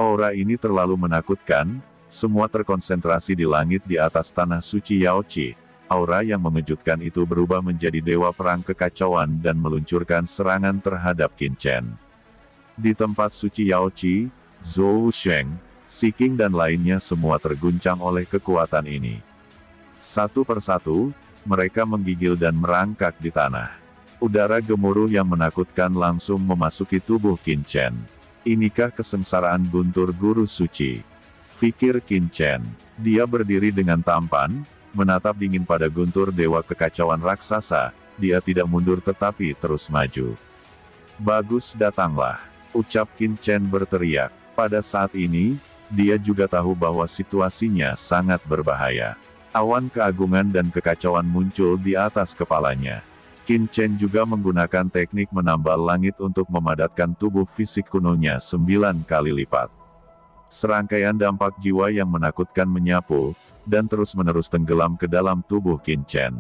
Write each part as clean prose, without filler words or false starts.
Aura ini terlalu menakutkan, semua terkonsentrasi di langit di atas tanah suci Yaoqi. Aura yang mengejutkan itu berubah menjadi dewa perang kekacauan dan meluncurkan serangan terhadap Qin Chen. Di tempat suci Yaoqi, Zhou Sheng, Si King dan lainnya semua terguncang oleh kekuatan ini. Satu persatu, mereka menggigil dan merangkak di tanah. Udara gemuruh yang menakutkan langsung memasuki tubuh Qin Chen. Inikah kesengsaraan guntur guru suci? Pikir Qin Chen. Dia berdiri dengan tampan, menatap dingin pada guntur dewa kekacauan raksasa. Dia tidak mundur tetapi terus maju. Bagus, datanglah, ucap Qin Chen berteriak. Pada saat ini, dia juga tahu bahwa situasinya sangat berbahaya. Awan keagungan dan kekacauan muncul di atas kepalanya. Qin Chen juga menggunakan teknik menambal langit untuk memadatkan tubuh fisik kunonya 9 kali lipat. Serangkaian dampak jiwa yang menakutkan menyapu, dan terus-menerus tenggelam ke dalam tubuh Qin Chen.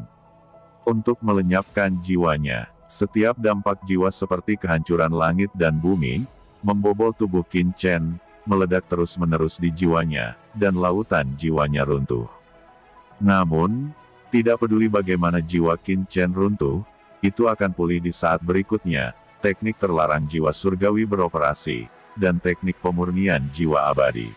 Untuk melenyapkan jiwanya, setiap dampak jiwa seperti kehancuran langit dan bumi, membobol tubuh Qin Chen, meledak terus-menerus di jiwanya, dan lautan jiwanya runtuh. Namun, tidak peduli bagaimana jiwa Qin Chen runtuh, itu akan pulih di saat berikutnya. Teknik terlarang jiwa surgawi beroperasi, dan teknik pemurnian jiwa abadi.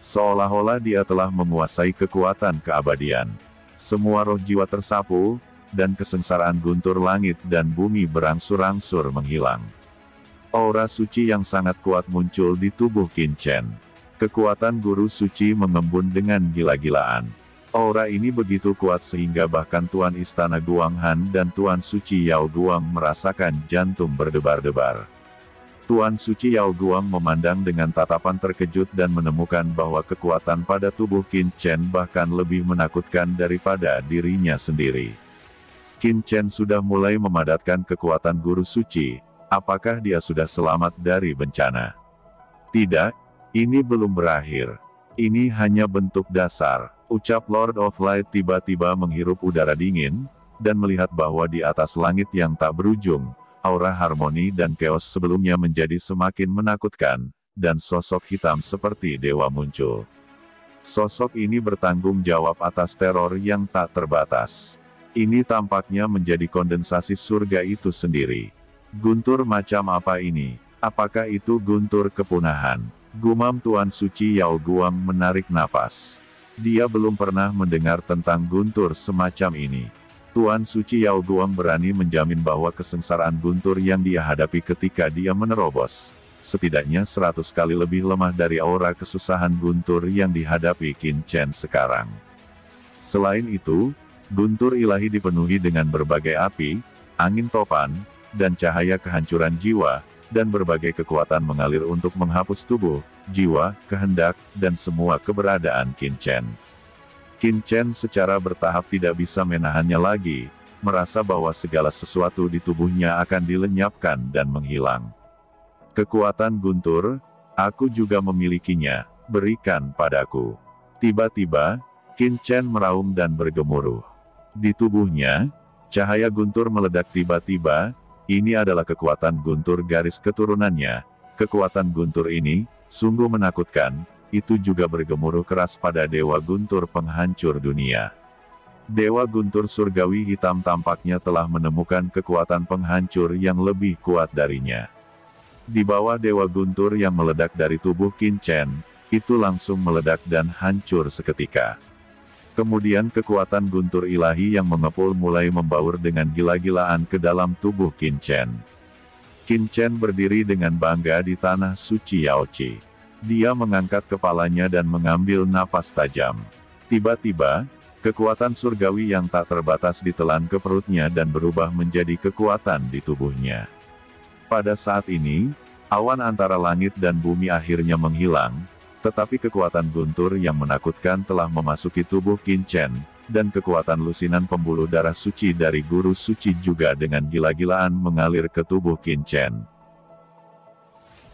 Seolah-olah dia telah menguasai kekuatan keabadian. Semua roh jiwa tersapu, dan kesengsaraan guntur langit dan bumi berangsur-angsur menghilang. Aura suci yang sangat kuat muncul di tubuh Qin Chen. Kekuatan guru suci mengembun dengan gila-gilaan. Aura ini begitu kuat sehingga bahkan Tuan Istana Guanghan dan Tuan Suci Yao Guang merasakan jantung berdebar-debar. Tuan Suci Yao Guang memandang dengan tatapan terkejut dan menemukan bahwa kekuatan pada tubuh Qin Chen bahkan lebih menakutkan daripada dirinya sendiri. Qin Chen sudah mulai memadatkan kekuatan guru suci. Apakah dia sudah selamat dari bencana? Tidak, ini belum berakhir. Ini hanya bentuk dasar, ucap Lord of Light tiba-tiba menghirup udara dingin, dan melihat bahwa di atas langit yang tak berujung, aura harmoni dan chaos sebelumnya menjadi semakin menakutkan, dan sosok hitam seperti dewa muncul. Sosok ini bertanggung jawab atas teror yang tak terbatas. Ini tampaknya menjadi kondensasi surga itu sendiri. Guntur macam apa ini? Apakah itu guntur kepunahan? Gumam Tuan Suci Yao Guang menarik napas. Dia belum pernah mendengar tentang guntur semacam ini. Tuan Suci Yao Guang berani menjamin bahwa kesengsaraan guntur yang dia hadapi ketika dia menerobos, setidaknya 100 kali lebih lemah dari aura kesusahan guntur yang dihadapi Qin Chen sekarang. Selain itu, guntur ilahi dipenuhi dengan berbagai api, angin topan, dan cahaya kehancuran jiwa, dan berbagai kekuatan mengalir untuk menghapus tubuh, jiwa, kehendak, dan semua keberadaan Qin Chen. Qin Chen secara bertahap tidak bisa menahannya lagi, merasa bahwa segala sesuatu di tubuhnya akan dilenyapkan dan menghilang. Kekuatan guntur, aku juga memilikinya, berikan padaku. Tiba-tiba, Qin Chen meraung dan bergemuruh. Di tubuhnya, cahaya guntur meledak tiba-tiba. Ini adalah kekuatan guntur garis keturunannya. Kekuatan guntur ini, sungguh menakutkan, itu juga bergemuruh keras pada Dewa Guntur penghancur dunia. Dewa Guntur surgawi hitam tampaknya telah menemukan kekuatan penghancur yang lebih kuat darinya. Di bawah Dewa Guntur yang meledak dari tubuh Qin Chen, itu langsung meledak dan hancur seketika. Kemudian kekuatan guntur ilahi yang mengepul mulai membaur dengan gila-gilaan ke dalam tubuh Qin Chen. Qin Chen berdiri dengan bangga di tanah suci Yaoqi. Dia mengangkat kepalanya dan mengambil napas tajam. Tiba-tiba, kekuatan surgawi yang tak terbatas ditelan ke perutnya dan berubah menjadi kekuatan di tubuhnya. Pada saat ini, awan antara langit dan bumi akhirnya menghilang, tetapi kekuatan guntur yang menakutkan telah memasuki tubuh Qin Chen, dan kekuatan lusinan pembuluh darah suci dari guru suci juga dengan gila-gilaan mengalir ke tubuh Qin Chen.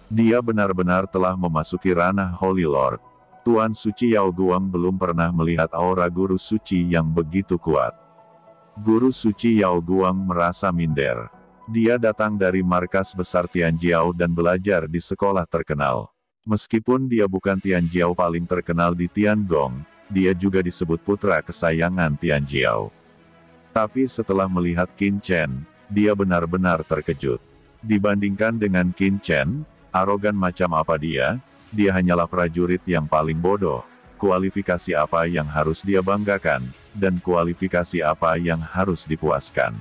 Dia benar-benar telah memasuki ranah Holy Lord. Tuan Suci Yao Guang belum pernah melihat aura guru suci yang begitu kuat. Guru suci Yao Guang merasa minder. Dia datang dari markas besar Tianjiao dan belajar di sekolah terkenal. Meskipun dia bukan Tianjiao paling terkenal di Tiangong, dia juga disebut putra kesayangan Tianjiao. Tapi setelah melihat Qin Chen, dia benar-benar terkejut. Dibandingkan dengan Qin Chen, arogan macam apa dia hanyalah prajurit yang paling bodoh. Kualifikasi apa yang harus dia banggakan, dan kualifikasi apa yang harus dipuaskan.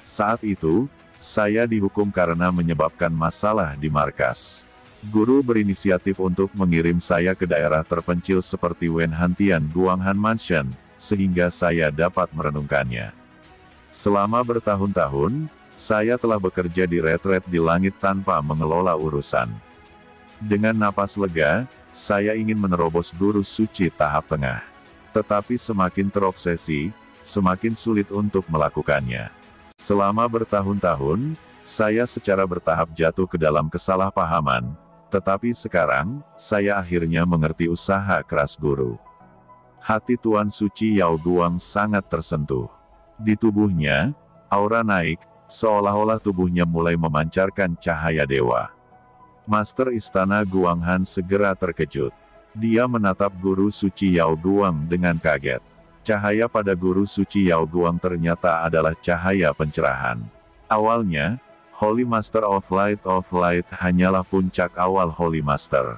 Saat itu, saya dihukum karena menyebabkan masalah di markas. Guru berinisiatif untuk mengirim saya ke daerah terpencil seperti Wenhantian Guanghan Mansion, sehingga saya dapat merenungkannya. Selama bertahun-tahun, saya telah bekerja di retret di langit tanpa mengelola urusan. Dengan napas lega, saya ingin menerobos guru suci tahap tengah. Tetapi semakin terobsesi, semakin sulit untuk melakukannya. Selama bertahun-tahun, saya secara bertahap jatuh ke dalam kesalahpahaman, tetapi sekarang, saya akhirnya mengerti usaha keras guru. Hati Tuan Suci Yao Guang sangat tersentuh. Di tubuhnya, aura naik, seolah-olah tubuhnya mulai memancarkan cahaya dewa. Master Istana Guanghan segera terkejut. Dia menatap Guru Suci Yao Guang dengan kaget. Cahaya pada Guru Suci Yao Guang ternyata adalah cahaya pencerahan. Awalnya, Holy Master of Light hanyalah puncak awal Holy Master.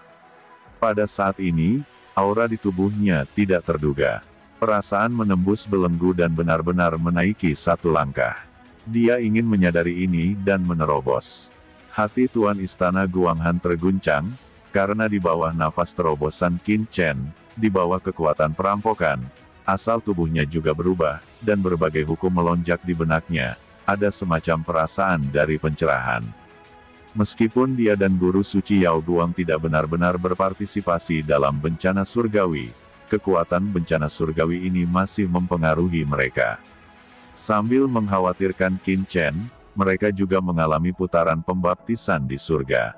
Pada saat ini, aura di tubuhnya tidak terduga. Perasaan menembus belenggu dan benar-benar menaiki satu langkah. Dia ingin menyadari ini dan menerobos. Hati Tuan Istana Guanghan terguncang, karena di bawah nafas terobosan Qin Chen, di bawah kekuatan perampokan, asal tubuhnya juga berubah, dan berbagai hukum melonjak di benaknya. Ada semacam perasaan dari pencerahan. Meskipun dia dan Guru Suci Yao Guang tidak benar-benar berpartisipasi dalam bencana surgawi, kekuatan bencana surgawi ini masih mempengaruhi mereka. Sambil mengkhawatirkan Qin Chen, mereka juga mengalami putaran pembaptisan di surga.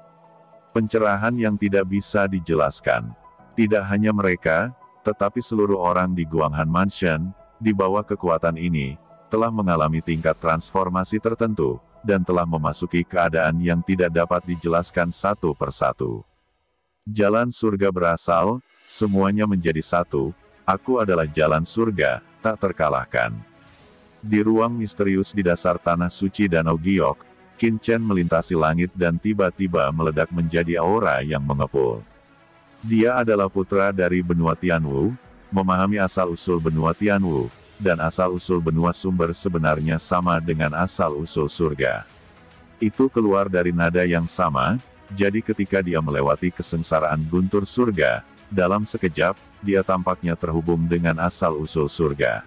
Pencerahan yang tidak bisa dijelaskan. Tidak hanya mereka, tetapi seluruh orang di Guanghan Mansion, di bawah kekuatan ini, telah mengalami tingkat transformasi tertentu, dan telah memasuki keadaan yang tidak dapat dijelaskan satu persatu. Jalan surga berasal, semuanya menjadi satu, aku adalah jalan surga, tak terkalahkan. Di ruang misterius di dasar tanah suci Danau Giok, Qin Chen melintasi langit dan tiba-tiba meledak menjadi aura yang mengepul. Dia adalah putra dari benua Tianwu, memahami asal-usul benua Tianwu, dan asal-usul benua sumber sebenarnya sama dengan asal-usul surga. Itu keluar dari nada yang sama, jadi ketika dia melewati kesengsaraan guntur surga, dalam sekejap, dia tampaknya terhubung dengan asal-usul surga.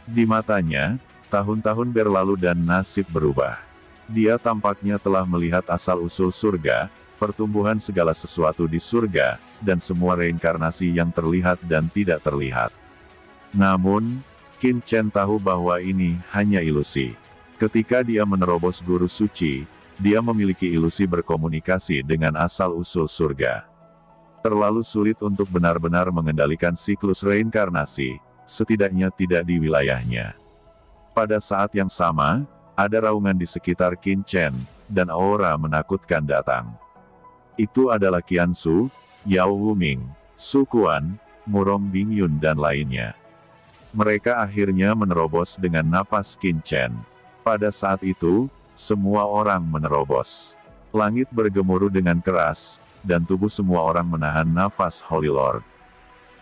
Di matanya, tahun-tahun berlalu dan nasib berubah. Dia tampaknya telah melihat asal-usul surga, pertumbuhan segala sesuatu di surga, dan semua reinkarnasi yang terlihat dan tidak terlihat. Namun, Qin Chen tahu bahwa ini hanya ilusi. Ketika dia menerobos guru suci, dia memiliki ilusi berkomunikasi dengan asal-usul surga. Terlalu sulit untuk benar-benar mengendalikan siklus reinkarnasi, setidaknya tidak di wilayahnya. Pada saat yang sama, ada raungan di sekitar Qin Chen, dan aura menakutkan datang. Itu adalah Qiansu, Yao Wuming, Su Quan, Murong Bingyun dan lainnya. Mereka akhirnya menerobos dengan napas Qin Chen. Pada saat itu, semua orang menerobos. Langit bergemuruh dengan keras, dan tubuh semua orang menahan nafas Holy Lord.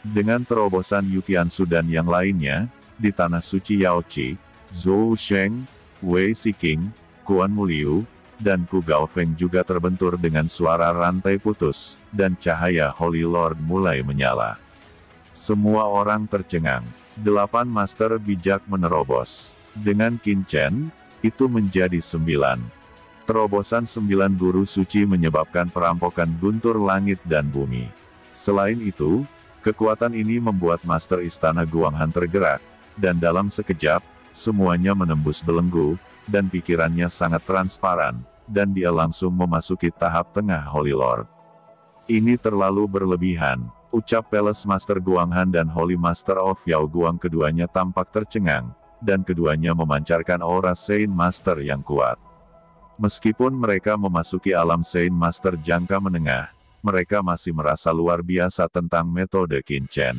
Dengan terobosan Yu Qiansu dan yang lainnya, di tanah suci Yaoqi, Zhou Sheng, Wei Siqing, Quan Muliu, dan Ku Gaofeng juga terbentur dengan suara rantai putus, dan cahaya Holy Lord mulai menyala. Semua orang tercengang. 8 master bijak menerobos. Dengan Qin Chen, itu menjadi 9. Terobosan 9 guru suci menyebabkan perampokan guntur langit dan bumi. Selain itu, kekuatan ini membuat Master Istana Guanghan tergerak, dan dalam sekejap, semuanya menembus belenggu, dan pikirannya sangat transparan, dan dia langsung memasuki tahap tengah Holy Lord. Ini terlalu berlebihan, ucap Palace Master Guanghan dan Holy Master of Yao Guang, keduanya tampak tercengang, dan keduanya memancarkan aura Saint Master yang kuat. Meskipun mereka memasuki alam Saint Master jangka menengah, mereka masih merasa luar biasa tentang metode Qin Chen.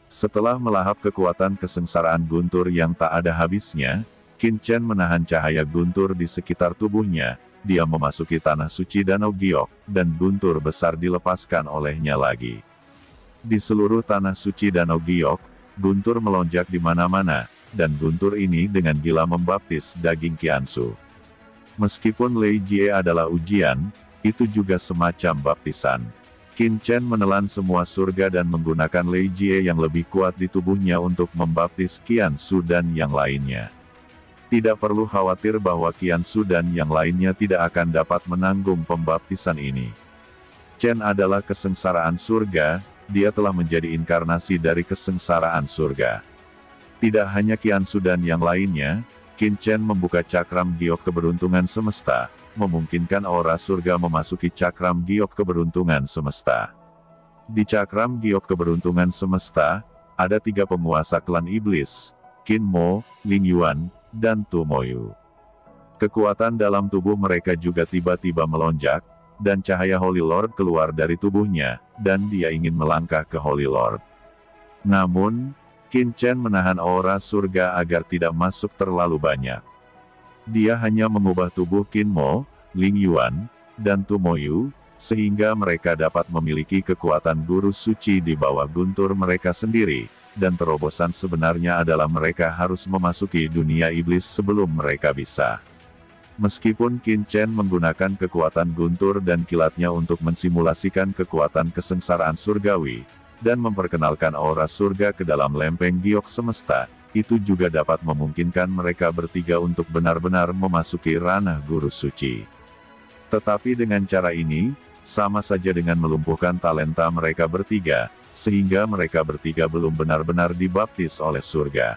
Setelah melahap kekuatan kesengsaraan guntur yang tak ada habisnya, Qin Chen menahan cahaya guntur di sekitar tubuhnya. Dia memasuki tanah suci Danau Giok, dan guntur besar dilepaskan olehnya lagi. Di seluruh tanah suci Danau Giok, guntur melonjak di mana-mana, dan guntur ini dengan gila membaptis daging Qiansu. Meskipun Lei Jie adalah ujian, itu juga semacam baptisan. Qin Chen menelan semua surga dan menggunakan Lei Jie yang lebih kuat di tubuhnya untuk membaptis Qiansu dan yang lainnya. Tidak perlu khawatir bahwa Qiansu dan yang lainnya tidak akan dapat menanggung pembaptisan ini. Chen adalah kesengsaraan surga, dia telah menjadi inkarnasi dari kesengsaraan surga. Tidak hanya Qiansu dan yang lainnya, Qin Chen membuka cakram giok keberuntungan semesta, memungkinkan aura surga memasuki cakram giok keberuntungan semesta. Di cakram giok keberuntungan semesta, ada 3 penguasa klan iblis, Qin Mo, Ling Yuan, dan Tu Moyu. Kekuatan dalam tubuh mereka juga tiba-tiba melonjak, dan cahaya Holy Lord keluar dari tubuhnya, dan dia ingin melangkah ke Holy Lord. Namun, Qin Chen menahan aura surga agar tidak masuk terlalu banyak. Dia hanya mengubah tubuh Qin Mo, Ling Yuan, dan Tu Moyu, sehingga mereka dapat memiliki kekuatan guru suci di bawah guntur mereka sendiri. Dan terobosan sebenarnya adalah mereka harus memasuki dunia iblis sebelum mereka bisa. Meskipun Qin Chen menggunakan kekuatan guntur dan kilatnya untuk mensimulasikan kekuatan kesengsaraan surgawi, dan memperkenalkan aura surga ke dalam lempeng giok semesta, itu juga dapat memungkinkan mereka bertiga untuk benar-benar memasuki ranah guru suci. Tetapi dengan cara ini, sama saja dengan melumpuhkan talenta mereka bertiga, sehingga mereka bertiga belum benar-benar dibaptis oleh surga.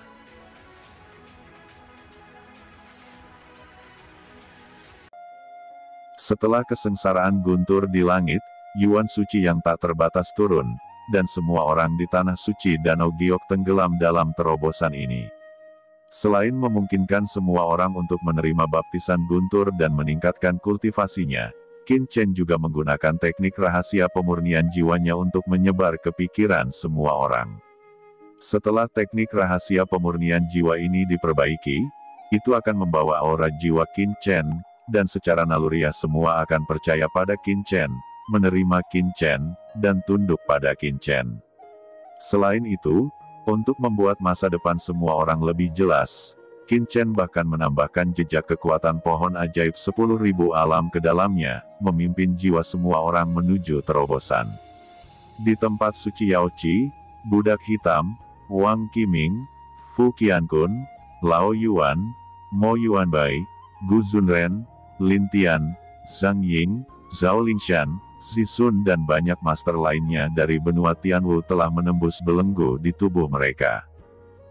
Setelah kesengsaraan guntur di langit, Yuan suci yang tak terbatas turun, dan semua orang di tanah suci Danau Giok tenggelam dalam terobosan ini. Selain memungkinkan semua orang untuk menerima baptisan guntur dan meningkatkan kultivasinya, Qin Chen juga menggunakan teknik rahasia pemurnian jiwanya untuk menyebar ke pikiran semua orang. Setelah teknik rahasia pemurnian jiwa ini diperbaiki, itu akan membawa aura jiwa Qin Chen, dan secara naluriah semua akan percaya pada Qin Chen, menerima Qin Chen, dan tunduk pada Qin Chen. Selain itu, untuk membuat masa depan semua orang lebih jelas, Qin Chen bahkan menambahkan jejak kekuatan pohon ajaib 10.000 alam ke dalamnya, memimpin jiwa semua orang menuju terobosan. Di tempat suci Yao Qi, Budak Hitam, Wang Qiming, Fu Qiankun, Lao Yuan, Mo Yuanbai, Gu Zunren, Lin Tian, Zhang Ying, Zhao Lingshan, Si Sun dan banyak master lainnya dari benua Tianwu telah menembus belenggu di tubuh mereka.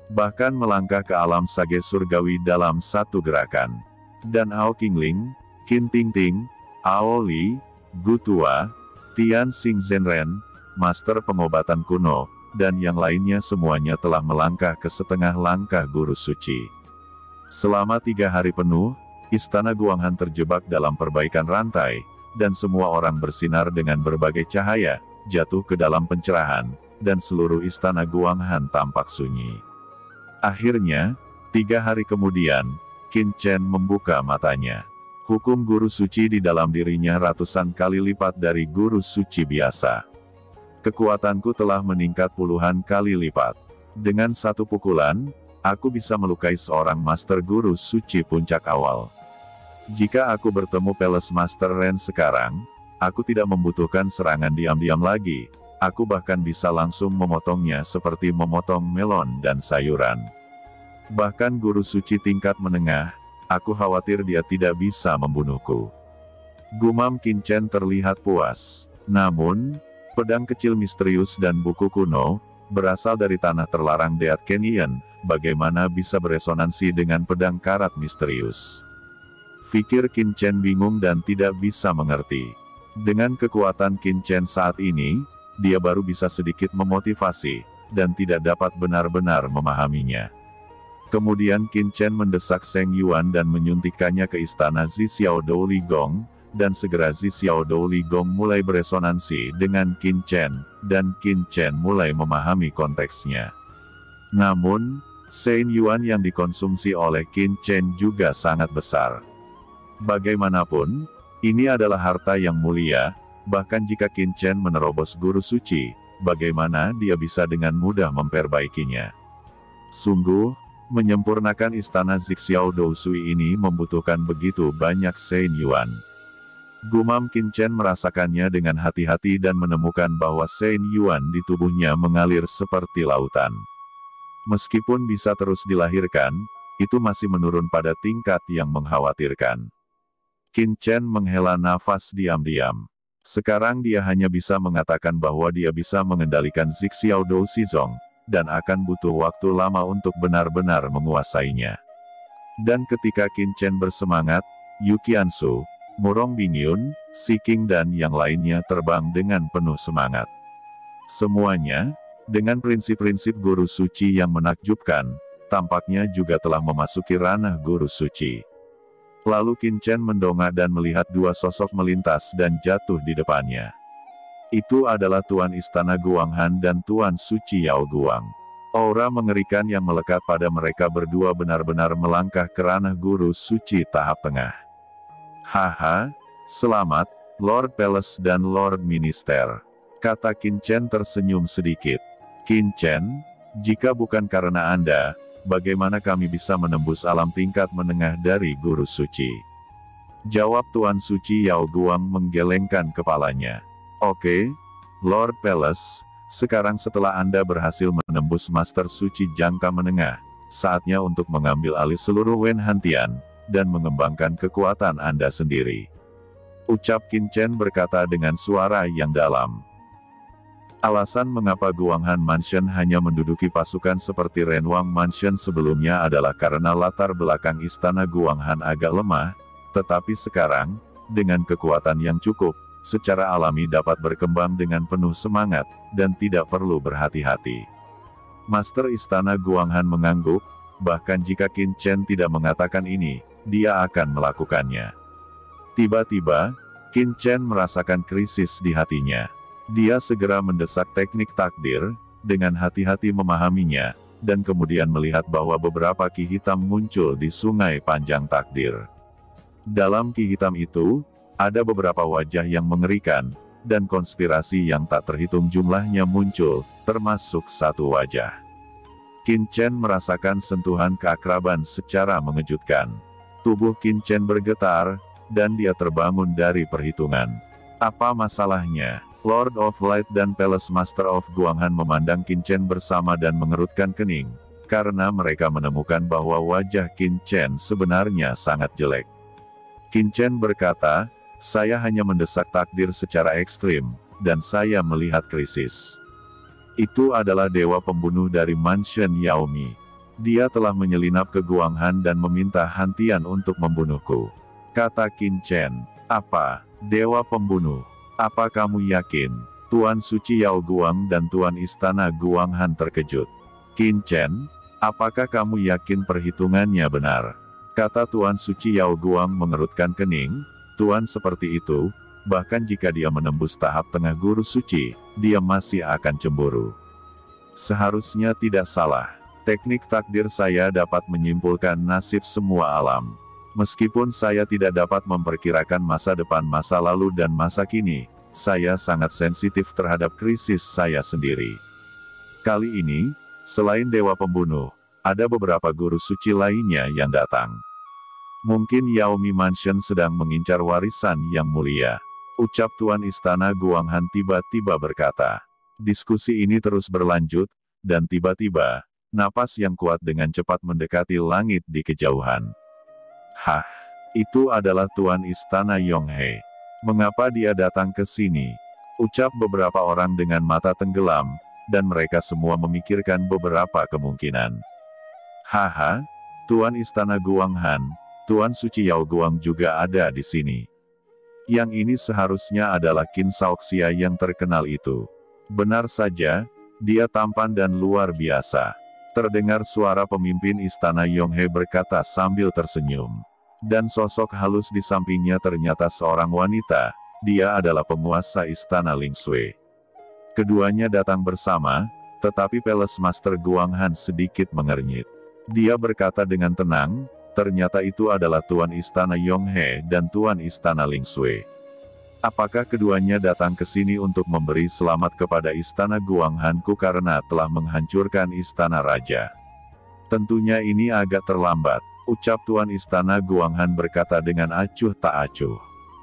Bahkan melangkah ke alam sage surgawi dalam satu gerakan. Dan Ao Qingling, Qin Tingting, Ao Li, Gu Tua, Tian Xing Zhenren, master pengobatan kuno, dan yang lainnya semuanya telah melangkah ke setengah langkah guru suci. Selama 3 hari penuh, Istana Guanghan terjebak dalam perbaikan rantai, dan semua orang bersinar dengan berbagai cahaya, jatuh ke dalam pencerahan, dan seluruh Istana Guanghan tampak sunyi. Akhirnya, 3 hari kemudian, Qin Chen membuka matanya. Hukum guru suci di dalam dirinya ratusan kali lipat dari guru suci biasa. Kekuatanku telah meningkat puluhan kali lipat. Dengan satu pukulan, aku bisa melukai seorang master guru suci puncak awal. Jika aku bertemu Palace Master Ren sekarang, aku tidak membutuhkan serangan diam-diam lagi. Aku bahkan bisa langsung memotongnya seperti memotong melon dan sayuran. Bahkan guru suci tingkat menengah, aku khawatir dia tidak bisa membunuhku. Gumam Qin Chen terlihat puas. Namun, pedang kecil misterius dan buku kuno, berasal dari tanah terlarang Deat Canyon, bagaimana bisa beresonansi dengan pedang karat misterius? Fikir Qin Chen bingung dan tidak bisa mengerti. Dengan kekuatan Qin Chen saat ini, dia baru bisa sedikit memotivasi, dan tidak dapat benar-benar memahaminya. Kemudian Qin Chen mendesak Seng Yuan dan menyuntikkannya ke istana Zi Xiao Dou Li Gong, dan segera Zi Xiaodou Li Gong mulai beresonansi dengan Qin Chen, dan Qin Chen mulai memahami konteksnya. Namun, Sein Yuan yang dikonsumsi oleh Qin Chen juga sangat besar. Bagaimanapun, ini adalah harta yang mulia, bahkan jika Qin Chen menerobos guru suci, bagaimana dia bisa dengan mudah memperbaikinya. Sungguh, menyempurnakan istana Zixiao Dousui ini membutuhkan begitu banyak Sein Yuan. Gumam Qin Chen merasakannya dengan hati-hati dan menemukan bahwa Sein Yuan di tubuhnya mengalir seperti lautan. Meskipun bisa terus dilahirkan, itu masih menurun pada tingkat yang mengkhawatirkan. Qin Chen menghela nafas diam-diam. Sekarang dia hanya bisa mengatakan bahwa dia bisa mengendalikan Zixiao Dou Shizong, dan akan butuh waktu lama untuk benar-benar menguasainya. Dan ketika Qin Chen bersemangat, Yu Qiansu, Murong Bingyun, Si Qing dan yang lainnya terbang dengan penuh semangat. Semuanya, dengan prinsip-prinsip guru suci yang menakjubkan, tampaknya juga telah memasuki ranah guru suci. Lalu Qin Chen mendongak dan melihat dua sosok melintas dan jatuh di depannya. Itu adalah Tuan Istana Guanghan dan Tuan Suci Yao Guang. Aura mengerikan yang melekat pada mereka berdua benar-benar melangkah ke ranah guru suci tahap tengah. Haha, selamat, Lord Palace dan Lord Minister, kata Qin Chen tersenyum sedikit. Qin Chen, jika bukan karena Anda, bagaimana kami bisa menembus alam tingkat menengah dari guru suci? Jawab Tuan Suci Yao Guang menggelengkan kepalanya. Oke, Lord Palace, sekarang setelah Anda berhasil menembus Master Suci jangka menengah, saatnya untuk mengambil alih seluruh Wen Hantian, dan mengembangkan kekuatan Anda sendiri. Ucap Qin Chen berkata dengan suara yang dalam. Alasan mengapa Guanghan Mansion hanya menduduki pasukan seperti Renwang Mansion sebelumnya adalah karena latar belakang istana Guanghan agak lemah, tetapi sekarang, dengan kekuatan yang cukup, secara alami dapat berkembang dengan penuh semangat, dan tidak perlu berhati-hati. Master Istana Guanghan mengangguk, bahkan jika Qin Chen tidak mengatakan ini, dia akan melakukannya. Tiba-tiba, Qin Chen merasakan krisis di hatinya. Dia segera mendesak teknik takdir, dengan hati-hati memahaminya, dan kemudian melihat bahwa beberapa ki hitam muncul di sungai panjang takdir. Dalam ki hitam itu, ada beberapa wajah yang mengerikan, dan konspirasi yang tak terhitung jumlahnya muncul, termasuk satu wajah. Qin Chen merasakan sentuhan keakraban secara mengejutkan. Tubuh Qin Chen bergetar, dan dia terbangun dari perhitungan. Apa masalahnya? Lord of Light dan Palace Master of Guanghan memandang Qin Chen bersama dan mengerutkan kening, karena mereka menemukan bahwa wajah Qin Chen sebenarnya sangat jelek. Qin Chen berkata, saya hanya mendesak takdir secara ekstrim, dan saya melihat krisis. Itu adalah dewa pembunuh dari Mansion Yaomi. Dia telah menyelinap ke Guanghan dan meminta Hantian untuk membunuhku. Kata Qin Chen. Apa? Dewa pembunuh? Apa kamu yakin? Tuan Suci Yao Guang dan Tuan Istana Guanghan terkejut. Qin Chen, apakah kamu yakin perhitungannya benar? Kata Tuan Suci Yao Guang mengerutkan kening. Tuan seperti itu, bahkan jika dia menembus tahap tengah guru suci, dia masih akan cemburu. Seharusnya tidak salah. Teknik takdir saya dapat menyimpulkan nasib semua alam. Meskipun saya tidak dapat memperkirakan masa depan, masa lalu dan masa kini, saya sangat sensitif terhadap krisis saya sendiri. Kali ini, selain dewa pembunuh, ada beberapa guru suci lainnya yang datang. Mungkin Yaomi Mansion sedang mengincar warisan yang mulia. Ucap Tuan Istana Guanghan tiba-tiba berkata. Diskusi ini terus berlanjut, dan tiba-tiba, napas yang kuat dengan cepat mendekati langit di kejauhan. Hah, itu adalah Tuan Istana Yonghe. Mengapa dia datang ke sini? Ucap beberapa orang dengan mata tenggelam, dan mereka semua memikirkan beberapa kemungkinan. Haha, Tuan Istana Guanghan, Tuan Suci Yao Guang juga ada di sini. Yang ini seharusnya adalah Qin Shaoxia yang terkenal itu. Benar saja, dia tampan dan luar biasa. Terdengar suara pemimpin Istana Yonghe berkata sambil tersenyum. Dan sosok halus di sampingnya ternyata seorang wanita, dia adalah penguasa istana Ling Sui. Keduanya datang bersama, tetapi Palace Master Guang Han sedikit mengernyit. Dia berkata dengan tenang, ternyata itu adalah Tuan Istana Yonghe dan Tuan Istana Ling Sui. Apakah keduanya datang ke sini untuk memberi selamat kepada Istana Guang Hanku karena telah menghancurkan Istana Raja? Tentunya ini agak terlambat, ucap Tuan Istana Guang Han berkata dengan acuh tak acuh.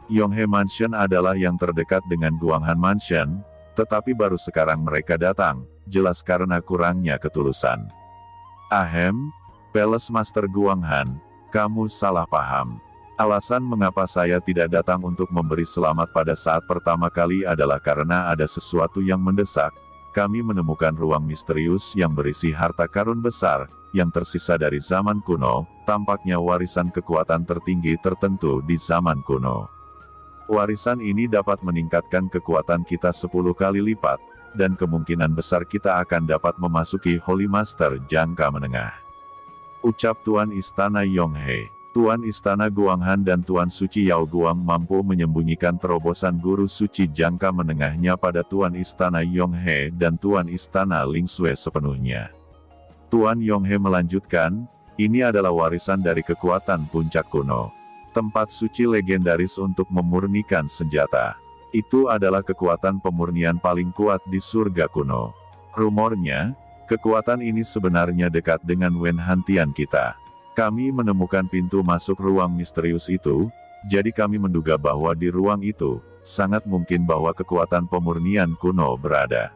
Yonghe Mansion adalah yang terdekat dengan Guang Han Mansion, tetapi baru sekarang mereka datang, jelas karena kurangnya ketulusan. Ahem, Palace Master Guang Han, kamu salah paham. Alasan mengapa saya tidak datang untuk memberi selamat pada saat pertama kali adalah karena ada sesuatu yang mendesak. Kami menemukan ruang misterius yang berisi harta karun besar, yang tersisa dari zaman kuno, tampaknya warisan kekuatan tertinggi tertentu di zaman kuno. Warisan ini dapat meningkatkan kekuatan kita 10 kali lipat, dan kemungkinan besar kita akan dapat memasuki Holy Master jangka menengah. Ucap Tuan Istana Yonghe. Tuan Istana Guang Han dan Tuan Suci Yao Guang mampu menyembunyikan terobosan guru suci jangka menengahnya pada Tuan Istana Yonghe dan Tuan Istana Ling Sui sepenuhnya. Tuan Yonghe melanjutkan, ini adalah warisan dari kekuatan puncak kuno. Tempat suci legendaris untuk memurnikan senjata. Itu adalah kekuatan pemurnian paling kuat di surga kuno. Rumornya, kekuatan ini sebenarnya dekat dengan Wen Hantian kita. Kami menemukan pintu masuk ruang misterius itu, jadi kami menduga bahwa di ruang itu, sangat mungkin bahwa kekuatan pemurnian kuno berada.